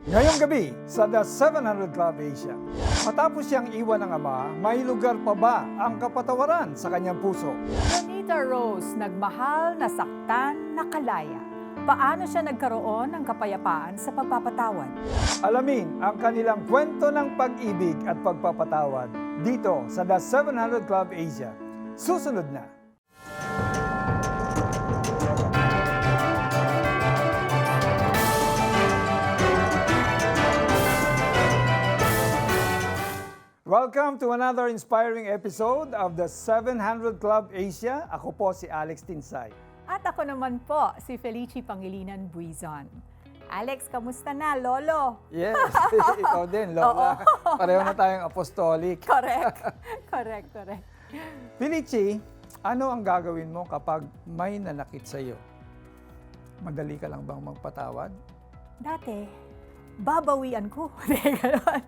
Ngayong gabi sa The 700 Club Asia, matapos siyang iwan ng ama, may lugar pa ba ang kapatawaran sa kanyang puso? Juanita Rose, nagmahal, nasaktan, nakalaya. Paano siya nagkaroon ng kapayapaan sa pagpapatawad? Alamin ang kanilang kwento ng pag-ibig at pagpapatawad dito sa The 700 Club Asia. Susunod na. Welcome to another inspiring episode of the 700 Club Asia. Ako po si Alex Tinsay. At ako naman po, si Felicie Pangilinan Buizon. Alex, kamusta na, Lolo? Yes, ikaw din, Lola. Pareho na tayong apostolic. Correct. Correct. Felicie, ano ang gagawin mo kapag may nanakit sa iyo? Madali ka lang bang magpatawad? Dati, babawian ko. Ganon.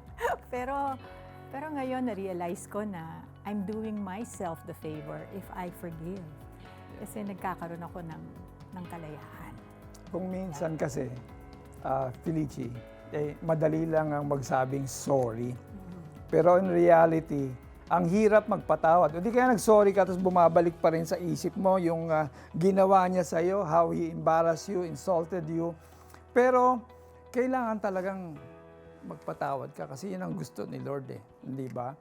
Pero ngayon, na-realize ko na I'm doing myself the favor if I forgive. Kasi nagkakaroon ako ng kalayaan. Kung minsan kasi, Felicie, madali lang ang magsabing sorry. Pero in reality, ang hirap magpatawad. O di kaya nag-sorry ka, tapos bumabalik pa rin sa isip mo yung ginawa niya sa'yo, how he embarrassed you, insulted you. Pero kailangan talagang magpatawad ka kasi yun ang gusto ni Lord hindi ba?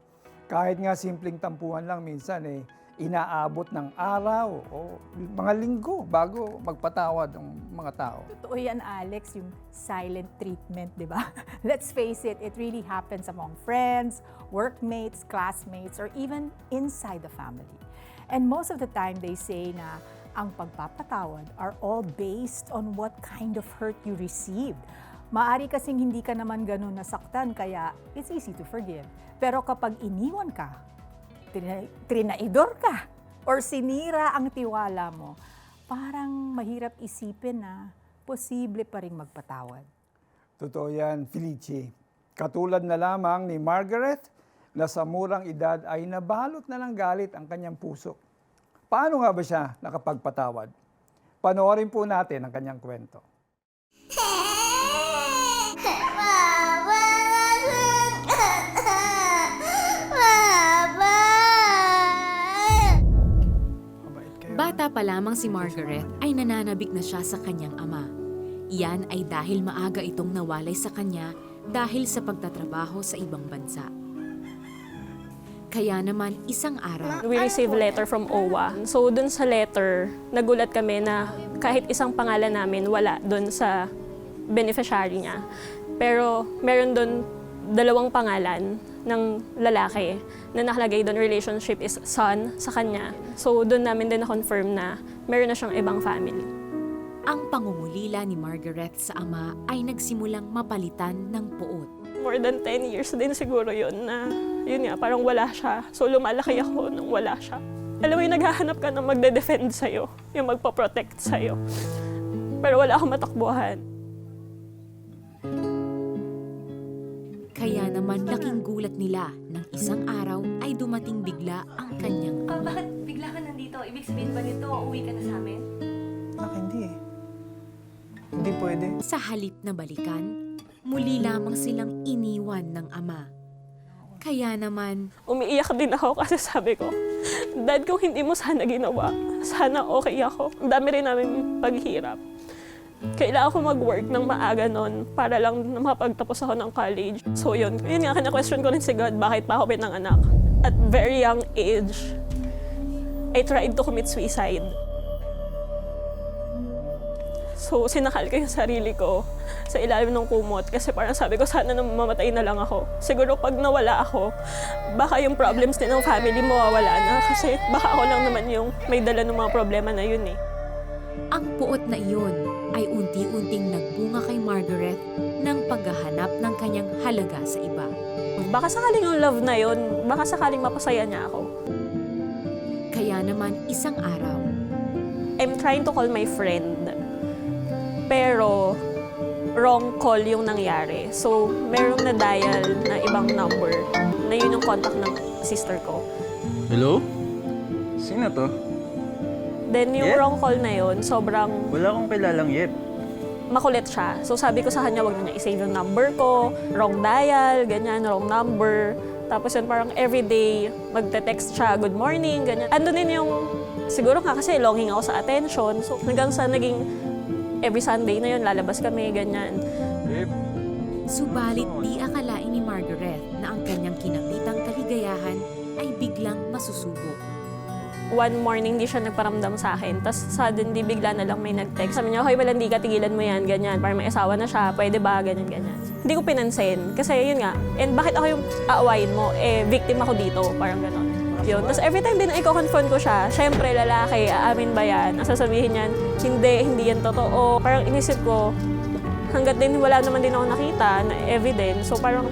Kahit nga simpleng tampuhan lang minsan inaabot ng araw o mga linggo bago magpatawad ang mga tao. Totoo yan, Alex, yung silent treatment, di ba? Let's face it, it really happens among friends, workmates, classmates, or even inside the family. And most of the time, they say na ang pagpapatawad are all based on what kind of hurt you received. Maari kasing hindi ka naman ganun nasaktan, kaya it's easy to forgive. Pero kapag iniwan ka, trinaidor ka, or sinira ang tiwala mo, parang mahirap isipin na posible pa rin magpatawad. Totoo yan, Felicie. Katulad na lamang ni Margaret na sa murang edad ay nabalot na ng galit ang kanyang puso. Paano nga ba siya nakapagpatawad? Panoorin po natin ang kanyang kwento. Bata pa lamang si Margaret ay nananabik na siya sa kanyang ama. Iyan ay dahil maaga itong nawalay sa kanya dahil sa pagtatrabaho sa ibang bansa. Kaya naman isang araw, We received a letter from OWA. So dun sa letter, nagulat kami na kahit isang pangalan namin wala dun sa beneficiary niya. Pero meron dun 2 pangalan ng lalaki na nakalagay doon, relationship is son sa kanya. So doon namin din na-confirm na meron na siyang ibang family. ang pangungulila ni Margaret sa ama ay nagsimulang mapalitan ng puot. More than 10 years din siguro yun na, yun nga, parang wala siya. So lumalaki ako nung wala siya. Alam mo yung naghahanap ka ng magde-defend sa'yo, yung magpa-protect sa'yo. Pero wala akong matakbuhan. Kaya naman laking gulat nila nang isang araw ay dumating bigla ang kanyang ama. Bakit bigla ka nandito? Ibig sabihin ba nito, uuwi ka na sa amin? Hindi eh. Hindi pwede. Sa halip na balikan, muli lamang silang iniwan ng ama. Kaya naman, Umiiyak din ako kasi sabi ko, Dad, kung hindi mo sana ginawa, sana okay ako. Ang dami rin namin paghihirap. Kailangan ko mag-work ng maaga noon para lang mapagtapos ako ng college. So yun nga, kina-question ko rin si God, bakit pa ako pinanganak? At very young age, I tried to commit suicide. So sinakal ko yung sarili ko sa ilalim ng kumot kasi parang sabi ko, sana na mamatay na lang ako. Siguro pag nawala ako, baka yung problems din ng family mo mawawala na kasi baka ako lang naman yung may dala ng mga problema na yun eh. ang puot na iyon ay unti-unting nagbunga kay Margaret ng paghahanap ng kanyang halaga sa iba. Baka sakaling yung love na yun, baka sakaling mapasaya niya ako. Kaya naman isang araw, I'm trying to call my friend, pero wrong call yung nangyari. So, merong na-dial na ibang number na yun yung contact ng sister ko. Hello? Sino to? Then yung Yep. wrong call na yun, sobrang Wala akong kilalang Yep. makulit siya. So sabi ko sa kanya, wag na niya i-save yung number ko, wrong dial, ganyan, wrong number. Tapos yun parang everyday, magte-text siya, good morning, ganyan. Ando din yung, siguro nga kasi longing ako sa attention. So hanggang sa naging every Sunday na yun, lalabas kami, ganyan. Subalit di akalain ni Margaret na ang kanyang kinapitang kaligayahan ay biglang masusubok. One morning, di siya nagparamdam sa akin. Tapos suddenly, bigla na lang may nag-text. Sabi niya, hoy, Malandi ka, tigilan mo yan, ganyan. Parang may asawa na siya, pwede ba, ganyan, ganyan. Hindi ko pinansin. Kasi yun nga, and bakit ako yung aawayin mo? Eh, victim ako dito, parang gano'n. Yun. Tapos every time din i-confront ko siya, syempre, lalaki, aamin ba yan? Ang sasabihin niyan, hindi yan totoo. Parang inisip ko, hanggat din wala naman din ako nakita na evidence. So parang,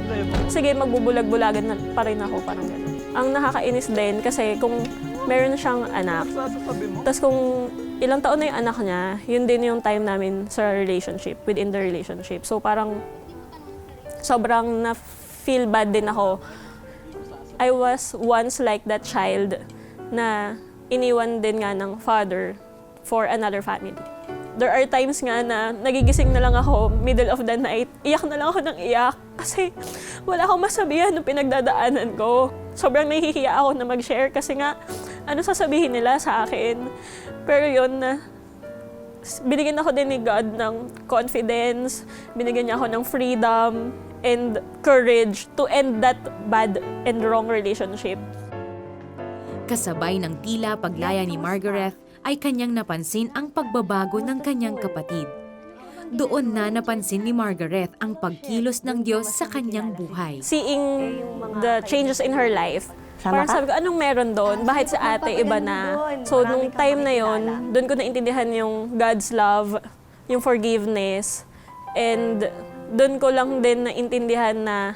sige, magbubulag-bulagan na pa rin ako, parang gano'n. Ang nakakainis din kasi kung meron siyang anak, tapos kung ilang taon na yung anak niya, yun din yung time namin sa relationship, within the relationship. So parang sobrang na-feel bad din ako. I was once like that child na iniwan din nga ng father for another family. There are times nga na nagigising na lang ako, middle of the night, iyak na lang ako ng iyak kasi wala akong masabihan ng pinagdadaanan ko. Sobrang nahihiya ako na mag-share kasi nga, ano sasabihin nila sa akin. Pero yun, binigyan ako din ni God ng confidence, binigyan niya ako ng freedom and courage to end that bad and wrong relationship. Kasabay ng tila paglaya ni Margaret ay kanyang napansin ang pagbabago ng kanyang kapatid. Doon na napansin ni Margaret ang pagkilos ng Diyos sa kanyang buhay. Seeing the changes in her life, parang sabi ko, anong meron doon? Bakit sa ate iba na? So, nung time na yon, doon ko naintindihan yung God's love, yung forgiveness, and doon ko lang din naintindihan na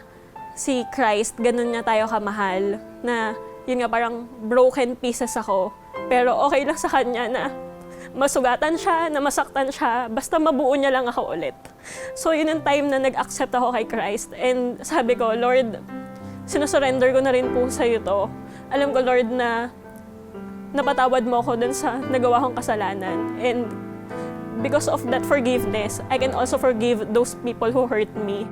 si Christ, ganun niya tayo kamahal, na yun nga parang broken pieces ako, pero okay lang sa kanya na masugatan siya, na masaktan siya, basta mabuo niya lang ako ulit. So yun yung time na nag-accept ako kay Christ, and sabi ko, Lord, sinusurrender ko na rin po sa iyo to. Alam ko, Lord, na napatawad mo ako dun sa nagawa kong kasalanan. And because of that forgiveness, I can also forgive those people who hurt me.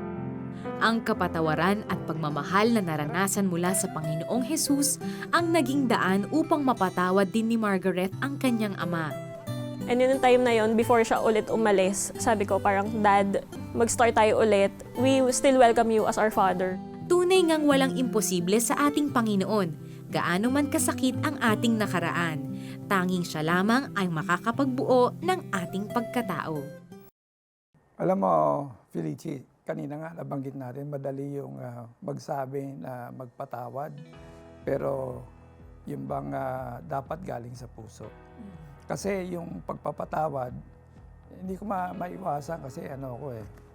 Ang kapatawaran at pagmamahal na naranasan mula sa Panginoong Hesus ang naging daan upang mapatawad din ni Margaret ang kanyang ama. And yun yung time na yun, before siya ulit umalis, sabi ko parang, Dad, mag-start tayo ulit. We still welcome you as our father. Tunay ngang walang imposible sa ating Panginoon, gaano man kasakit ang ating nakaraan. Tanging siya lamang ay makakapagbuo ng ating pagkatao. Alam mo, Felici, kanina nga nabanggit natin, madali yung magsabi na magpatawad. Pero yung bang dapat galing sa puso. Kasi yung pagpapatawad, hindi ko maiwasan kasi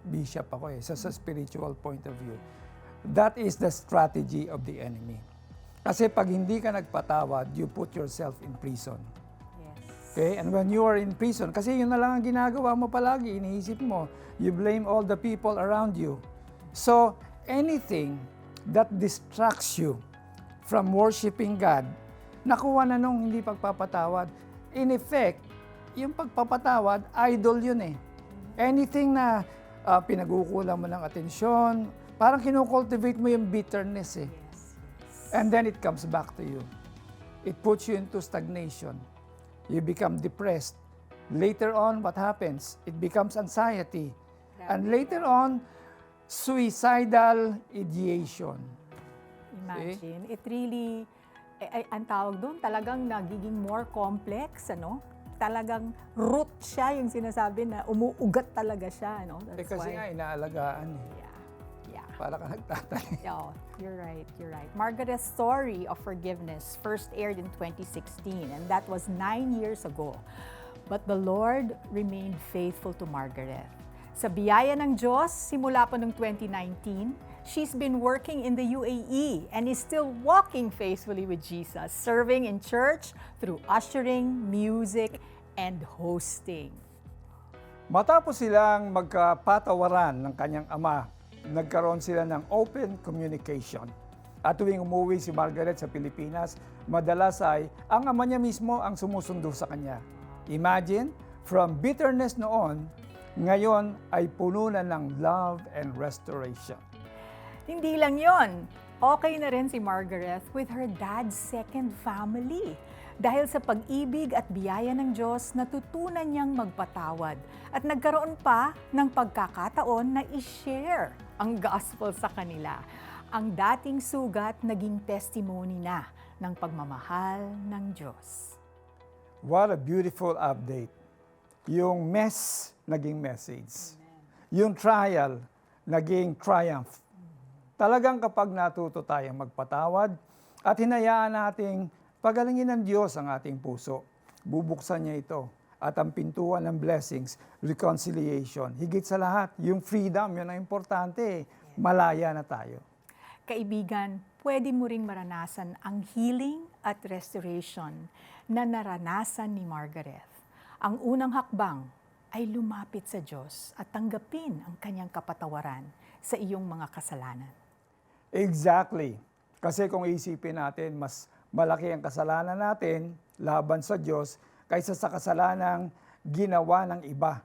bishop ako sa spiritual point of view. That is the strategy of the enemy. Kasi pag hindi ka nagpatawad, you put yourself in prison. Yes. Okay? And when you are in prison, kasi yun na lang ang ginagawa mo palagi, iniisip mo, you blame all the people around you. So, anything that distracts you from worshiping God, nakuha na nung hindi pagpapatawad. In effect, yung pagpapatawad, idol yun eh. Anything na pinagukulang mo ng atensyon, parang kinocultivate mo yung bitterness eh. And then it comes back to you. It puts you into stagnation. You become depressed. Later on, what happens? It becomes anxiety. And later on, suicidal ideation. Imagine, it really, ang tawag doon, talagang nagiging more complex, Talagang root siya, yung sinasabi na umuugat talaga siya, That's Kasi nga, inaalagaan eh. Yeah. Para ka nagtatay. Oh, you're right. Margaret's story of forgiveness first aired in 2016, and that was 9 years ago. But the Lord remained faithful to Margaret. Sa biyaya ng Diyos, simula pa noong 2019, she's been working in the UAE and is still walking faithfully with Jesus, serving in church through ushering, music, and hosting. Matapos silang magkapatawaran ng kanyang ama, nagkaroon sila ng open communication. At tuwing umuwi si Margaret sa Pilipinas, madalas ay ang ama niya mismo ang sumusundo sa kanya. Imagine, from bitterness noon, ngayon ay puno na ng love and restoration. Hindi lang yon. Okay na rin si Margaret with her dad's second family. Dahil sa pag-ibig at biyaya ng Diyos, natutunan niyang magpatawad at nagkaroon pa ng pagkakataon na i-share ang gospel sa kanila. Ang dating sugat naging testimony na ng pagmamahal ng Diyos. What a beautiful update. Yung mess, naging message. Yung trial, naging triumph. Talagang kapag natuto tayong magpatawad at hinayaan nating pagalingin ng Diyos ang ating puso, bubuksan niya ito. At ang pintuan ng blessings, reconciliation. Higit sa lahat, yung freedom, yun ang importante. Malaya na tayo. Kaibigan, pwede mo ring maranasan ang healing at restoration na naranasan ni Margaret. Ang unang hakbang ay lumapit sa Diyos at tanggapin ang kanyang kapatawaran sa iyong mga kasalanan. Exactly. Kasi kung isipin natin, mas malaki ang kasalanan natin laban sa Diyos kaysa sa kasalanang ginawa ng iba.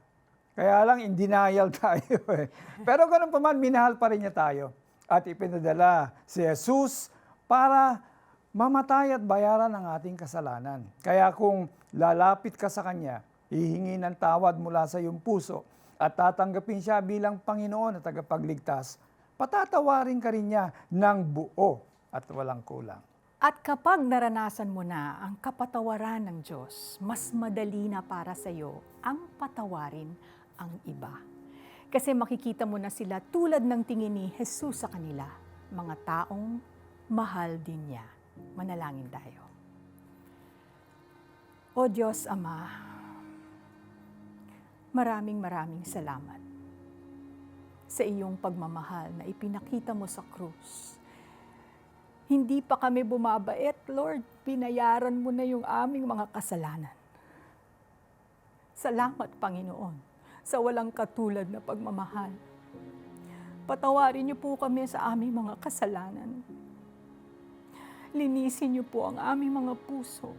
Kaya lang, in denial tayo eh. Pero ganun pa man, minahal pa rin niya tayo. At ipinadala si Jesus para mamatay at bayaran ang ating kasalanan. Kaya kung lalapit ka sa Kanya, hihingi ng tawad mula sa iyong puso at tatanggapin siya bilang Panginoon at tagapagligtas, patatawarin ka rin niya ng buo at walang kulang. At kapag naranasan mo na ang kapatawaran ng Diyos, mas madali na para sa iyo ang patawarin ang iba. Kasi makikita mo na sila tulad ng tingin ni Jesus sa kanila, mga taong mahal din niya. Manalangin tayo. O Diyos Ama, maraming salamat sa iyong pagmamahal na ipinakita mo sa krus. Hindi pa kami bumabait, Lord. Binayaran mo na yung aming mga kasalanan. Salamat, Panginoon, sa walang katulad na pagmamahal. Patawarin niyo po kami sa aming mga kasalanan. Linisin niyo po ang aming mga puso.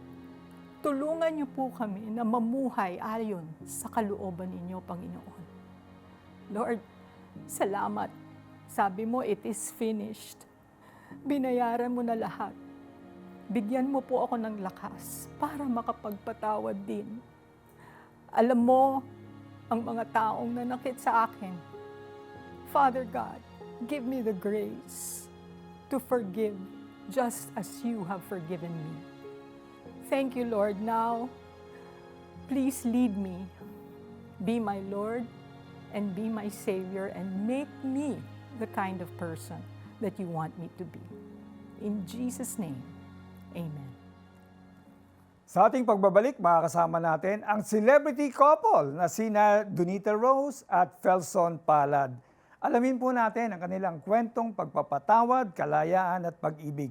Tulungan niyo po kami na mamuhay ayon sa kalooban ninyo, Panginoon. Lord, salamat. Sabi mo, it is finished. Binayaran mo na lahat. Bigyan mo po ako ng lakas para makapagpatawad din. Alam mo ang mga taong nanakit sa akin. Father God, give me the grace to forgive just as you have forgiven me. Thank you, Lord. Now, please lead me. Be my Lord and be my Savior and make me the kind of person that you want me to be. In Jesus' name, amen. Sa ating pagbabalik, makakasama natin ang celebrity couple na sina Donita Rose at Felson Palad. Alamin po natin ang kanilang kwentong pagpapatawad, kalayaan at pag-ibig.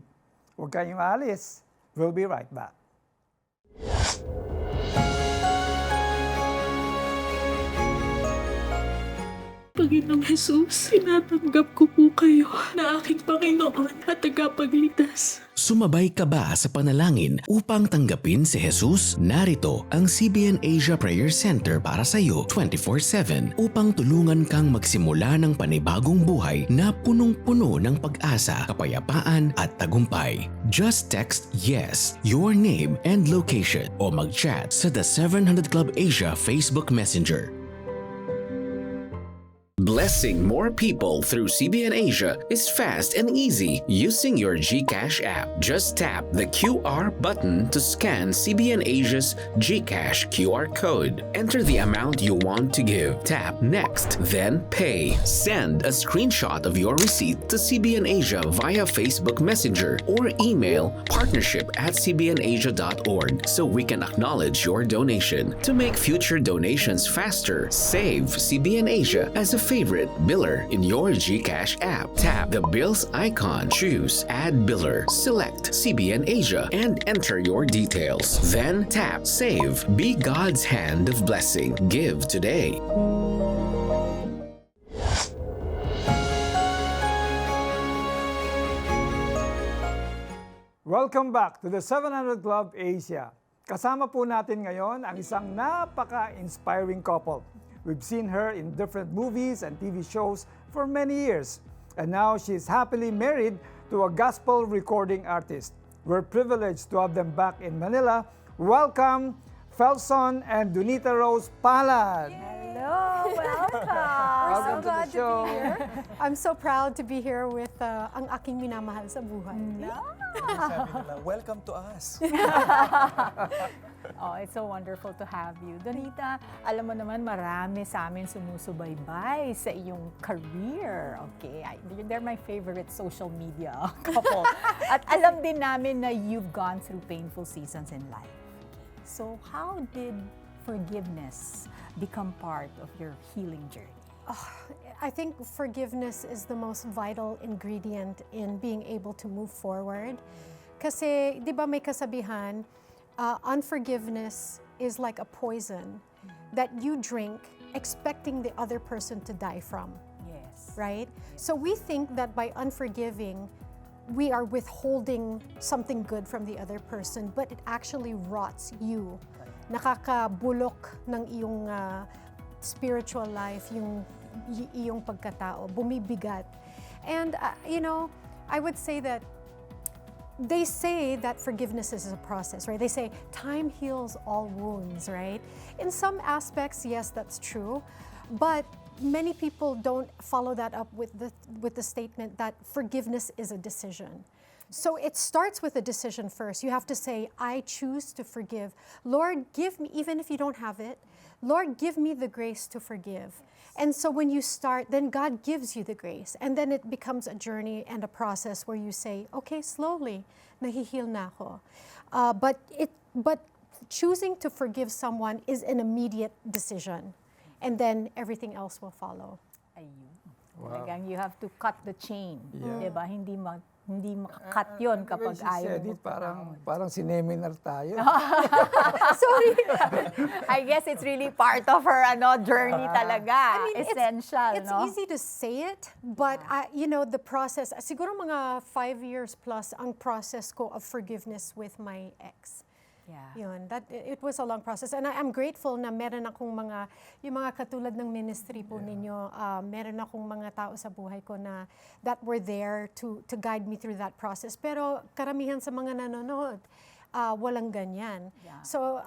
Huwag kayong aalis. We'll be right back. Panginoong Jesus, tinatanggap ko po kayo na aking Panginoon at tagapagligtas. Sumabay ka ba sa panalangin upang tanggapin si Jesus? Narito ang CBN Asia Prayer Center para sa iyo 24/7 upang tulungan kang magsimula ng panibagong buhay na punong-puno ng pag-asa, kapayapaan at tagumpay. Just text YES, your name and location o mag-chat sa The 700 Club Asia Facebook Messenger. Blessing more people through CBN Asia is fast and easy using your GCash app. Just tap the QR button to scan CBN Asia's GCash QR code. Enter the amount you want to give. Tap Next, then Pay. Send a screenshot of your receipt to CBN Asia via Facebook Messenger or email partnership@cbnasia.org so we can acknowledge your donation. To make future donations faster, save CBN Asia as a favorite biller in your GCash app. Tap the bills icon, choose Add Biller, select CBN Asia, and enter your details. Then tap Save. Be God's hand of blessing. Give today. Welcome back to the 700 Club Asia. Kasama po natin ngayon ang isang napaka-inspiring couple. We've seen her in different movies and TV shows for many years. And now she's happily married to a gospel recording artist. We're privileged to have them back in Manila. Welcome, Felson and Donita Rose Palad. Hello, welcome. Welcome to the glad to be show. here. I'm so proud to be here with ang aking minamahal sa buhay. Sabi nila, welcome to us. Oh, it's so wonderful to have you. Donita, alam mo naman marami sa amin sumusubaybay sa iyong career. Okay, they're my favorite social media couple. At alam din namin na you've gone through painful seasons in life. So how did forgiveness become part of your healing journey? I think forgiveness is the most vital ingredient in being able to move forward. Kasi, di ba may kasabihan, unforgiveness is like a poison that you drink expecting the other person to die from, Yes. right? So we think that by unforgiving, we are withholding something good from the other person, but it actually rots you. Nakakabulok ng iyong spiritual life, yung iyong pagkatao, bumibigat. And, I would say that they say that forgiveness is a process, right? They say time heals all wounds, right? In some aspects, yes, that's true. But many people don't follow that up with the statement that forgiveness is a decision. So it starts with a decision first. You have to say, I choose to forgive. Lord, give me, even if you don't have it, Lord, give me the grace to forgive. And so when you start, then God gives you the grace. And then it becomes a journey and a process where you say, okay, slowly, nahihil na ako. But choosing to forgive someone is an immediate decision. And then everything else will follow. Ayun. Talagang you have to cut the chain. Yeah. Diba? Hindi makakat yun kapag She ayaw said mo it, parang sineminar tayo. Sorry. I guess it's really part of her journey talaga. Essential, It's no? easy to say it, but the process, siguro mga 5 years plus ang process ko of forgiveness with my ex. Yeah. Yun, it was a long process. And I'm grateful na meron akong yung mga katulad ng ministry po ninyo, meron akong mga tao sa buhay ko na that were there to guide me through that process. Pero karamihan sa mga nanonood, walang ganyan. Yeah. So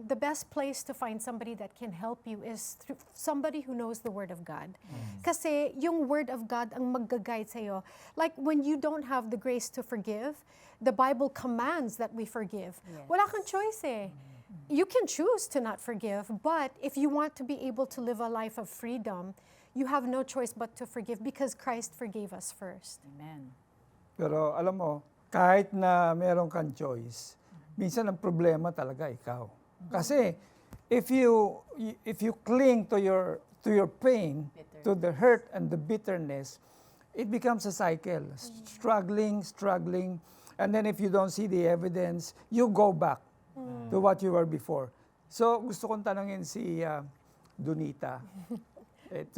the best place to find somebody that can help you is through somebody who knows the Word of God. Kasi yung Word of God ang mag-guide sa'yo. Like when you don't have the grace to forgive, the Bible commands that we forgive. Yes. Wala kang choice eh. You can choose to not forgive, but if you want to be able to live a life of freedom, you have no choice but to forgive because Christ forgave us first. Amen. Pero alam mo, kahit na meron kang choice, minsan ang problema talaga ikaw. Kasi if you cling to your pain, to the hurt and the bitterness, it becomes a cycle. Struggling, and then if you don't see the evidence, you go back to what you were before. So gusto kong tanungin si Donita.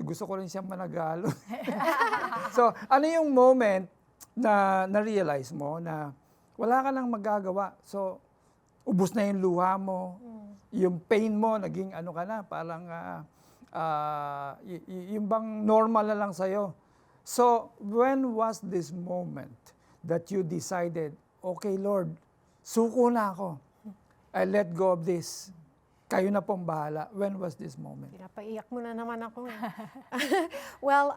Gusto ko rin siyang managalo. So ano yung moment na na-realize mo na wala ka nang magagawa? So ubos na yung luha mo, yung pain mo, naging ano ka na, parang yung bang normal na lang sa'yo. So, when was this moment that you decided, okay Lord, suko na ako. I let go of this. Kayo na pong bahala. When was this moment? Pinapaiyak mo na naman ako. Well,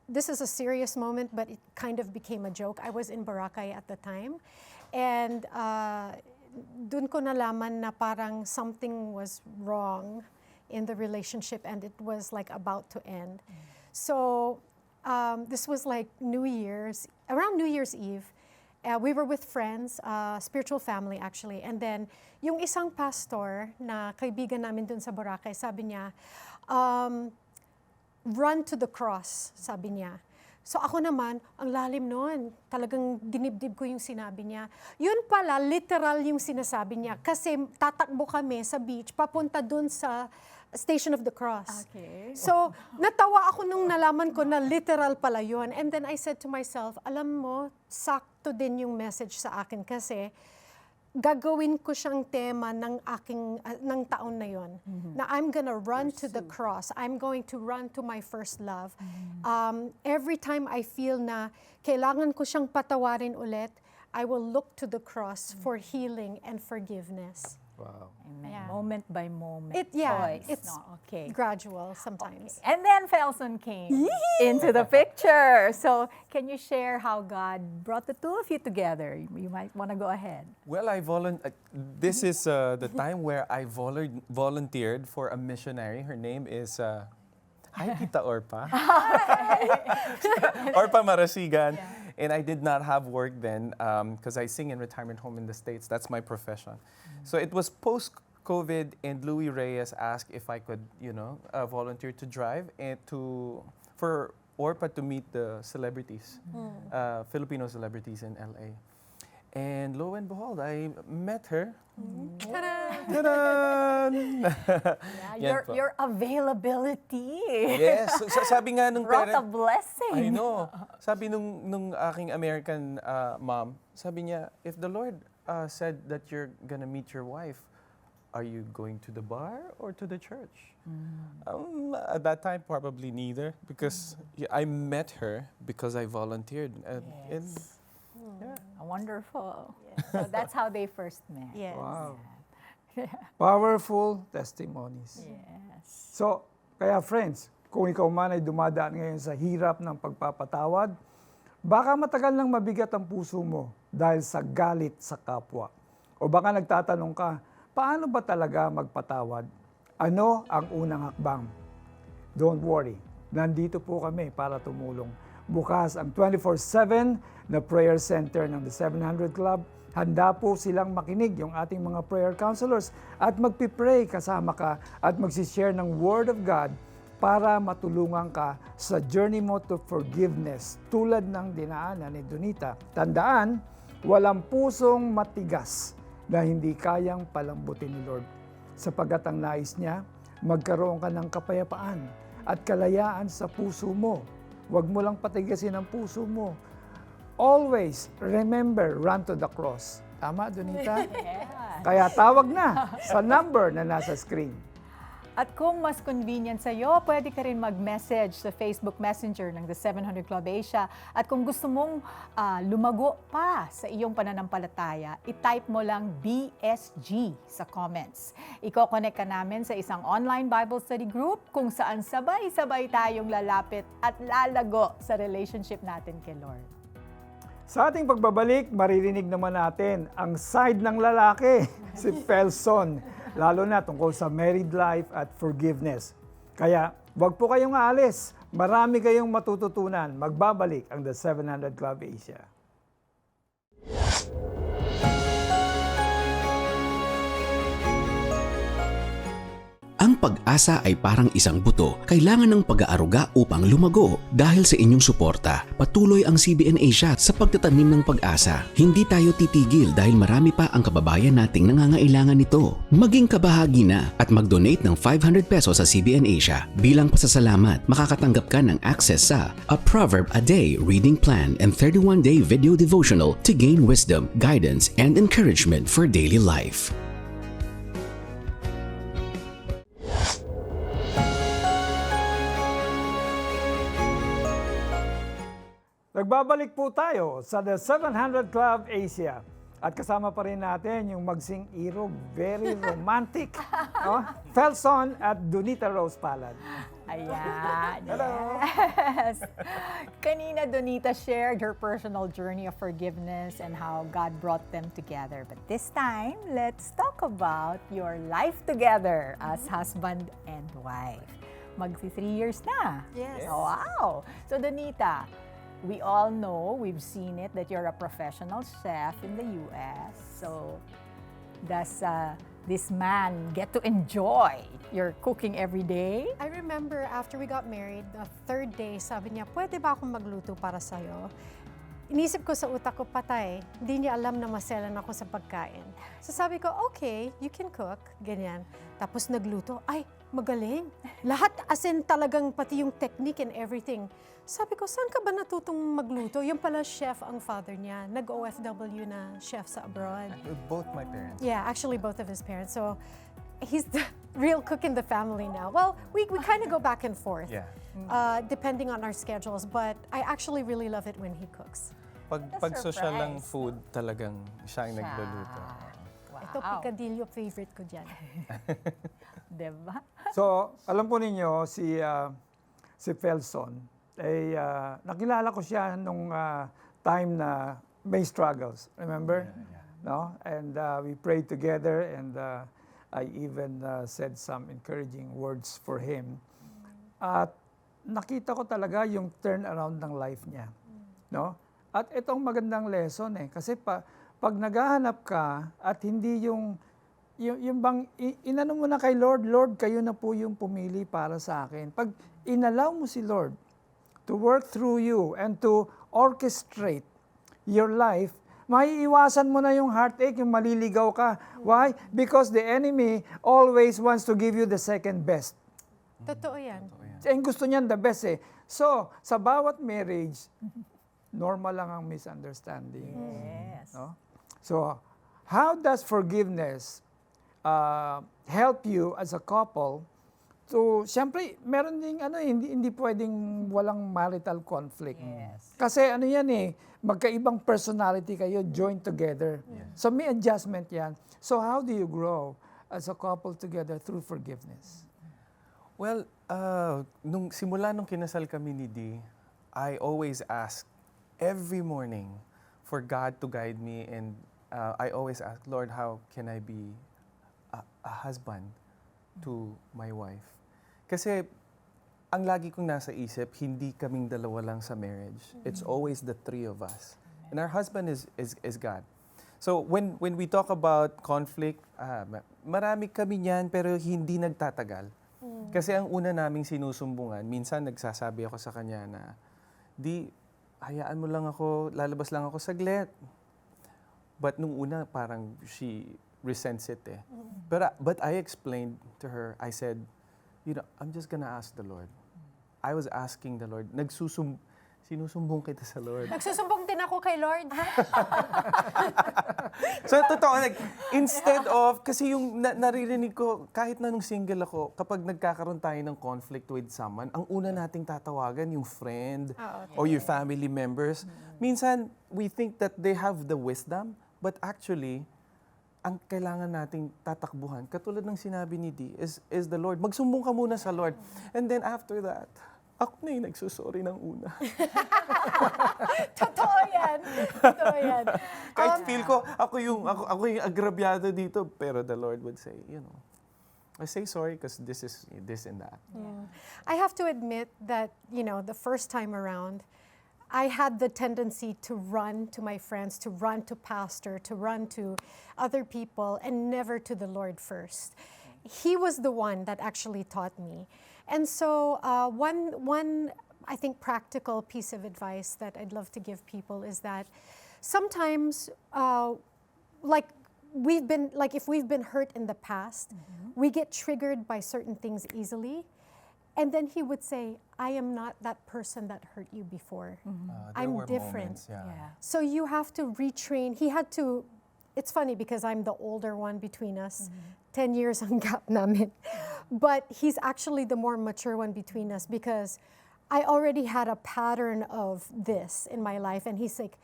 this is a serious moment, but it kind of became a joke. I was in Boracay at the time. And dun ko nalaman na parang something was wrong in the relationship and it was like about to end. So this was like around New Year's Eve. We were with friends, spiritual family actually. And then yung isang pastor na kaibigan namin dun sa Boracay, sabi niya, run to the cross, sabi niya. So ako naman, ang lalim noon. Talagang dinibdib ko yung sinabi niya. Yun pala, literal yung sinasabi niya. Kasi tatakbo kami sa beach, papunta dun sa Station of the Cross. Okay. So, natawa ako nung nalaman ko na literal pala yun. And then I said to myself, alam mo, sakto din yung message sa akin kasi gagawin ko siyang tema ng ng taon na yon. Na I'm gonna run to the cross. I'm going to run to my first love. Every time I feel na kailangan ko siyang patawarin ulit, I will look to the cross for healing and forgiveness. Wow. Amen. Yeah. Moment by moment. It's choice, no? Okay. gradual sometimes. And then Felson came into the picture. So can you share how God brought the two of you together? You might want to go ahead. Well, this is the time where I volunteered for a missionary. Her name is, hi, Tita Orpa. Orpa Marasigan. And I did not have work then because I sing in retirement home in the States. That's my profession. So it was post-COVID, and Louis Reyes asked if I could, volunteer to drive and for Orpa to meet the celebrities, Filipino celebrities in LA. And lo and behold, I met her. Ta-da! Yan po. Your availability Yes. Sabi nga nung brought a parent, blessing. I know. Sabi nung aking American mom, sabi niya, if the Lord said that you're gonna meet your wife, are you going to the bar or to the church? At that time, probably neither, because I met her because I volunteered. And Wonderful. So that's how they first met. Yes. Wow. Powerful testimonies. Yes. So, kaya friends, kung ikaw man ay dumadaan ngayon sa hirap ng pagpapatawad, baka matagal nang mabigat ang puso mo dahil sa galit sa kapwa. O baka nagtatanong ka, paano ba talaga magpatawad? Ano ang unang hakbang? Don't worry, nandito po kami para tumulong. Bukas ang 24/7 na prayer center ng The 700 Club. Handa po silang makinig, yung ating mga prayer counselors, at magpipray kasama ka at magsishare ng Word of God para matulungan ka sa journey mo to forgiveness tulad ng dinaanan ni Donita. Tandaan, walang pusong matigas na hindi kayang palambutin ni Lord. Sapagat ang nais niya, magkaroon ka ng kapayapaan at kalayaan sa puso mo. Huwag mo lang patigasin ang puso mo. Always remember, run to the cross. Tama, Donita? Yeah. Kaya tawag na sa number na nasa screen. At kung mas convenient sa'yo, pwede ka rin mag-message sa Facebook Messenger ng The 700 Club Asia. At kung gusto mong lumago pa sa iyong pananampalataya, i-type mo lang BSG sa comments. Iko-connect ka namin sa isang online Bible study group kung saan sabay-sabay tayong lalapit at lalago sa relationship natin kay Lord. Sa ating pagbabalik, maririnig naman natin ang side ng lalaki, si Felson, lalo na tungkol sa married life at forgiveness. Kaya, wag po kayong aalis. Marami kayong matututunan. Magbabalik ang The 700 Club Asia. Ang pag-asa ay parang isang buto. Kailangan ng pag-aaruga upang lumago. Dahil sa inyong suporta, patuloy ang CBN Asia sa pagtatanim ng pag-asa. Hindi tayo titigil dahil marami pa ang kababayan nating nangangailangan nito. Maging kabahagi na at mag-donate ng 500 pesos sa CBN Asia. Bilang pasasalamat, makakatanggap ka ng access sa A Proverb a Day Reading Plan and 31-day video devotional to gain wisdom, guidance, and encouragement for daily life. Nagbabalik po tayo sa The 700 Club Asia. At kasama pa rin natin yung magsing irog, very romantic. Felson at Donita Rose Palad. Ayan. Hello. Yes. Kanina, Donita shared her personal journey of forgiveness and how God brought them together. But this time, let's talk about your life together as husband and wife. Magsi 3 years na. Yes. Wow. So, Donita, we all know, we've seen it, that you're a professional chef in the U.S. So, does this man get to enjoy your cooking every day? I remember after we got married, the third day, sabi niya, pwede ba akong magluto para sa'yo? Inisip ko sa utak ko, patay. Hindi niya alam na maselan ako sa pagkain. So sabi ko, okay, you can cook, ganyan. Tapos nagluto, ay, magaling. Lahat, as in talagang pati yung technique and everything. Sabi ko, saan ka ba natutong magluto? Yung pala chef ang father niya. Nag-OFW na chef sa abroad. Both my parents. Yeah, actually both of his parents. So he's the real cook in the family now. Well, we kind of go back and forth, Yeah. depending on our schedules. But I actually really love it when he cooks. Pag social lang food, talagang siya ang nagluluto. Ito, picadillo, favorite ko dyan. Diba? So, alam po ninyo, si Felson, nakilala ko siya nung time na may struggles. Remember? No? And we prayed together and I even said some encouraging words for him. At nakita ko talaga yung turnaround ng life niya. No? At itong magandang lesson kasi pag naghahanap ka at hindi yung bang inano mo na kay Lord, Lord, kayo na po yung pumili para sa akin. Pag inallow mo si Lord to work through you and to orchestrate your life, maiiwasan mo na yung heartache, yung maliligaw ka. Why? Because the enemy always wants to give you the second best. Totoo yan. And gusto niyan the best So, sa bawat marriage, normal lang ang misunderstanding. Yes. No? So, how does forgiveness help you as a couple to, siyempre, meron ding hindi pwedeng walang marital conflict. Yes. Kasi magkaibang personality kayo joined together. So may adjustment yan. So how do you grow as a couple together through forgiveness? Well, simula nung kinasal kami ni Dee, I always ask every morning for God to guide me, and I always ask, Lord, how can I be a husband to my wife? Kasi ang lagi kong nasa isip, hindi kaming dalawa lang sa marriage. It's always the three of us. And our husband is God. So when we talk about conflict, marami kami niyan pero hindi nagtatagal. Kasi ang una naming sinusumbungan, minsan nagsasabi ako sa kanya na, Di, hayaan mo lang ako, lalabas lang ako saglit. But nung una, parang she resents it But I explained to her, I said, I'm just gonna ask the Lord. I was asking the Lord, sinusumbong kita sa Lord. Nagsusumbong din ako kay Lord. So, totoo, instead of, kasi yung naririnig ko, kahit na nung single ako, kapag nagkakaroon tayo ng conflict with someone, ang una nating tatawagan yung friend or your family members. Minsan, we think that they have the wisdom, but actually, ang kailangan nating tatakbuhan, katulad ng sinabi ni Dee, is the Lord. Magsumbong ka muna sa Lord. And then after that, ako na yung nagsusorry ng una. Totoo yan. Totoo yan. Kahit feel ko, ako yung agrabyado dito, pero the Lord would say, I say sorry because this is this and that. I have to admit that, the first time around, I had the tendency to run to my friends, to run to pastor, to run to other people, and never to the Lord first. He was the one that actually taught me. And so one I think practical piece of advice that I'd love to give people is that sometimes if we've been hurt in the past, we get triggered by certain things easily. And then he would say, I am not that person that hurt you before. I'm different. Moments, So you have to retrain. He had to, it's funny because I'm the older one between us. 10 years ang gap namin. But he's actually the more mature one between us because I already had a pattern of this in my life. And he's like,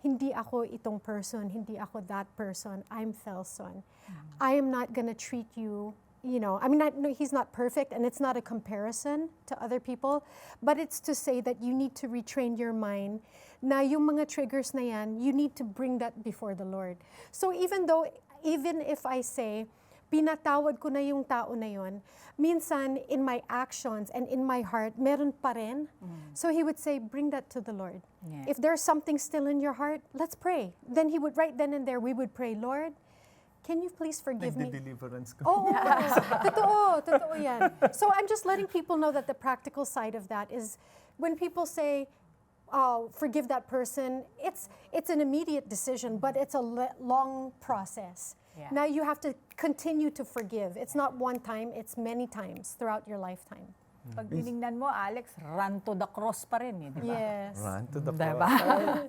hindi ako itong person, hindi ako that person. I'm Felson. I am not gonna treat you, he's not perfect, and it's not a comparison to other people, but it's to say that you need to retrain your mind na yung mga triggers na yan, you need to bring that before the Lord. So even if I say, pinatawad ko na yung tao na yun, minsan in my actions and in my heart, meron pa rin. So he would say, bring that to the Lord. Yeah. If there's something still in your heart, let's pray. Then he would, right then and there, we would pray, Lord, can you please forgive me? Nagde-deliverance ko. Oo, totoo yan. So I'm just letting people know that the practical side of that is when people say, forgive that person, it's an immediate decision, but it's a long process. Yeah. Now you have to continue to forgive. It's not one time, it's many times throughout your lifetime. Pag tinignan mo, Alex, run to the cross pa rin, di ba? Yes. Run to the Diba?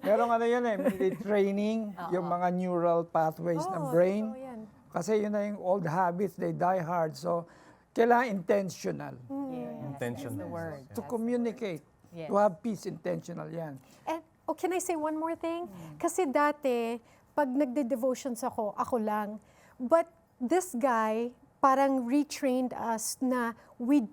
Merong ano yun may training, yung mga neural pathways ng brain. totoo yan. Kasi yun na yung old habits, they die hard. So, kailangan intentional. Intentional. word. To communicate, Yes. to have peace, intentional yan. And, can I say one more thing? Kasi dati, pag nagde-devotions ako lang. But this guy, parang retrained us na he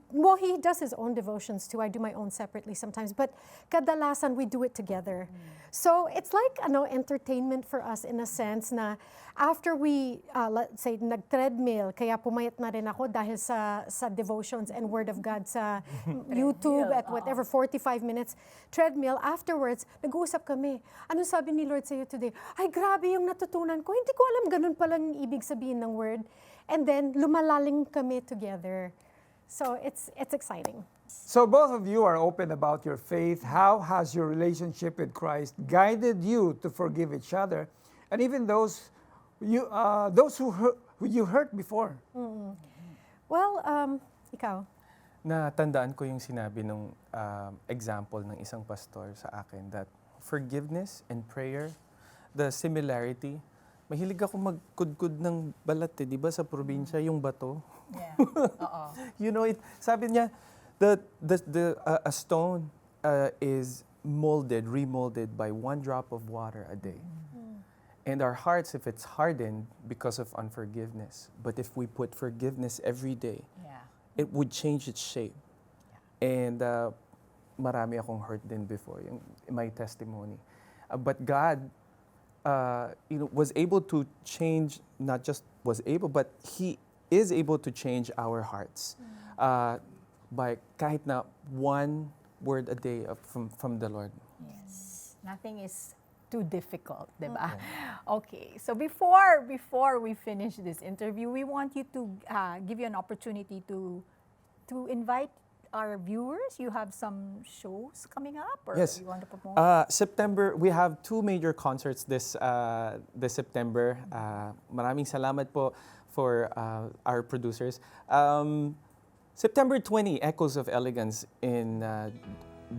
does his own devotions too. I do my own separately sometimes. But kadalasan, we do it together. So it's like entertainment for us in a sense na after we, let's say, nag-treadmill, kaya pumayat na rin ako dahil sa devotions and Word of God sa YouTube at whatever, 45 minutes treadmill. Afterwards, nag-uusap kami. Anong sabi ni Lord sa'yo today? Ay, grabe yung natutunan ko. Hindi ko alam ganun palang ibig sabihin ng Word. And then, lumalaling kami together. So it's exciting. So both of you are open about your faith. How has your relationship with Christ guided you to forgive each other, and even those who you hurt before? Well, ikaw? Natandaan ko yung sinabi nung example ng isang pastor sa akin that forgiveness and prayer, the similarity, mahilig ako magkudkud ng balat di ba sa probinsya yung bato. Yeah. Oo. You know, sabi niya, a stone is remolded by one drop of water a day. And our hearts, if it's hardened because of unforgiveness, but if we put forgiveness every day, Yeah. it would change its shape. And marami akong hurt din before, yung my testimony. But God, was able to change, not just was able, but He is able to change our hearts by kahit na one word a day from the Lord. Yes. Nothing is too difficult, di ba? Okay. So before we finish this interview, we want you to give you an opportunity to invite our viewers. You have some shows coming up, or Yes. you want to promote? September, we have 2 major concerts this September. Maraming salamat po for our producers. September 20, Echoes of Elegance in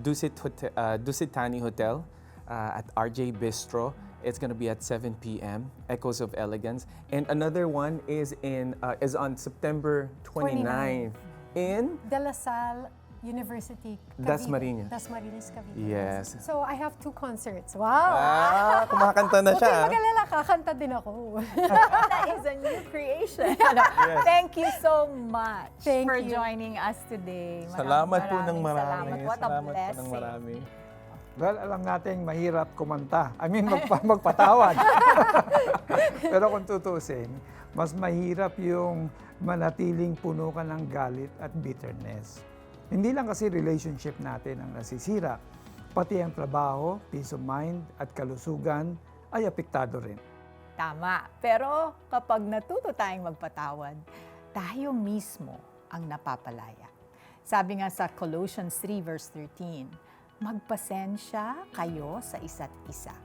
Dusitani Hotel at RJ Bistro. It's going to be at 7 p.m. Echoes of Elegance. And another one is on September 29th in De La Salle University, Cavite. Dasmariñas. Dasmariñas, Cavite. Yes. So I have 2 concerts. Wow! Kumakanta na Huwag siya. kayong mag-alala, kakanta din ako. That is a new creation. Thank you so much Thank for you. joining us today. Salamat po ng Maraming marami. Salamat. What a Salamat po ng blessing. marami. Well, alam natin mahirap kumanta. I mean, magpatawad. Pero kung tutusin, mas mahirap yung manatiling puno ka ng galit at bitterness. Hindi lang kasi relationship natin ang nasisira, pati ang trabaho, peace of mind at kalusugan ay apektado rin. Tama. Pero kapag natuto tayong magpatawad, tayo mismo ang napapalaya. Sabi nga sa Colossians 3 verse 13, magpasensya kayo sa isa't isa.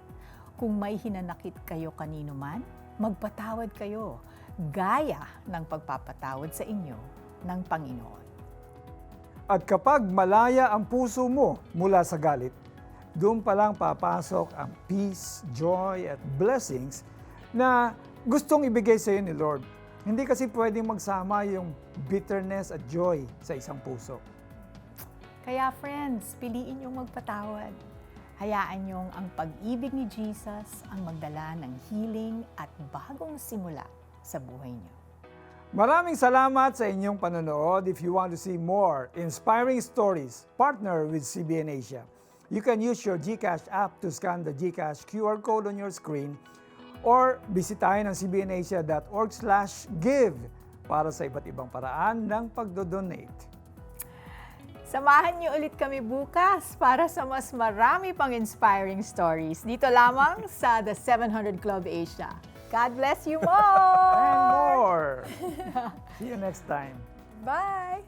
Kung may hinanakit kayo kanino man, magpatawad kayo, gaya ng pagpapatawad sa inyo ng Panginoon. At kapag malaya ang puso mo mula sa galit, doon pa lang papasok ang peace, joy at blessings na gustong ibigay sa iyo ni Lord. Hindi kasi pwedeng magsama yung bitterness at joy sa isang puso. Kaya friends, piliin yung magpatawad. Hayaan niyong ang pag-ibig ni Jesus ang magdala ng healing at bagong simula sa buhay niyo. Maraming salamat sa inyong panonood. If you want to see more inspiring stories, partner with CBN Asia. You can use your GCash app to scan the GCash QR code on your screen or bisitahin ang cbnasia.org/give para sa iba't ibang paraan ng pagdodonate. Samahan niyo ulit kami bukas para sa mas marami pang inspiring stories dito lamang sa The 700 Club Asia. God bless you more! And more! See you next time. Bye!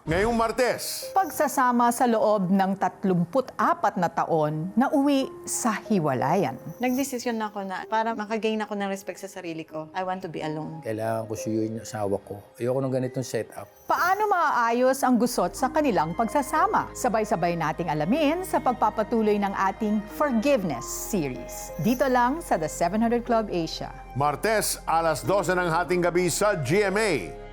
Ngayong Martes, Pagsasama sa loob ng 34 na taon na uwi sa hiwalayan. Nagdesisyon ako na para makagain ako ng respect sa sarili ko, I want to be alone. Kailangan ko suyuin yung asawa ko. Ayoko ng ganitong setup. Paano maaayos ang gusot sa kanilang pagsasama? Sabay-sabay nating alamin sa pagpapatuloy ng ating Forgiveness series. Dito lang sa The 700 Club Asia. Martes, alas 12 ng hating gabi sa GMA.